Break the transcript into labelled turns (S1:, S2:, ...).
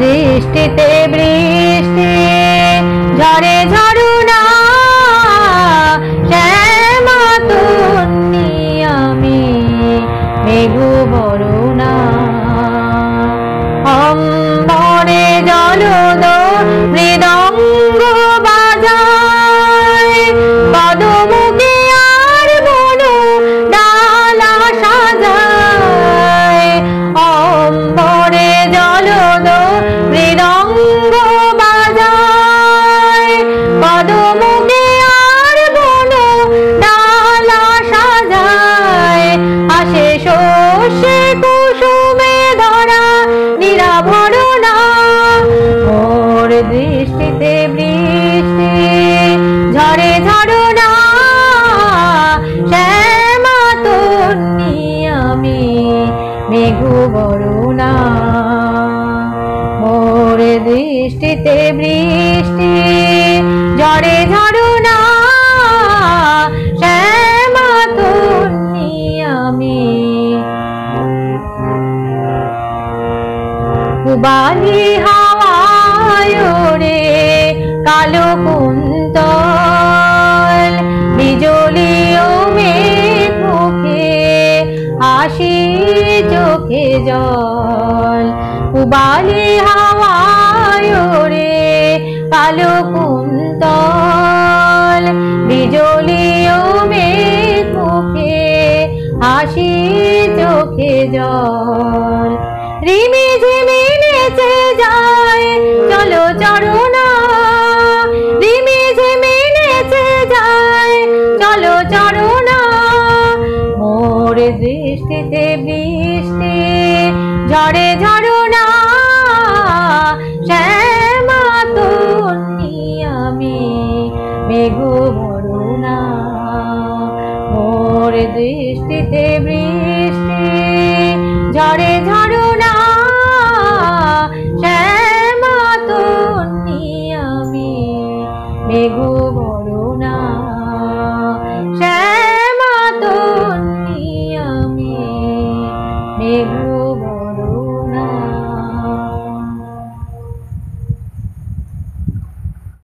S1: দৃষ্টিতে বৃষ্টি ঝরে ঝরুনা শ্যামা তন্নি আমি মেঘু বরুণা অম্বরে জলদ মৃদঙ্গ বাজায় পদমুখে আর বনু ডালা সাজায় অম্বরে জলদ মৃদঙ্গ বাজায় পদমুখে আর বনু ডালা সাজায় আসে শস্যে কুসুমে ধরা নিরাভরণা মোর দৃষ্টিতে বৃষ্টি ঝরে ঝরনা শ্যামা তন্নি আমি মেঘু বরুণা মোর দৃষ্টিতে বৃষ্টি ঝরে ঝরনা শ্যামা তন্নি আমি বালি হাওয়ায় ওড়ে কালো কুন্তল বিজলি ও মেঘ মুখে হাসি চোখে জল বালি হাওয়ায় ওড়ে কালো কুন্তল বিজলি ও মেঘ মুখে হাসি চোখে জল রিমি ঝিমি নেচে যায় চলো চরণা রিমি ঝিমি নেচে যায় চলো চরণা মোর দৃষ্টিতে বৃষ্টি ঝরে ঝরনা শ্যামা তন্নি আমি মেঘু বরুণা মোর দৃষ্টিতে বৃষ্টি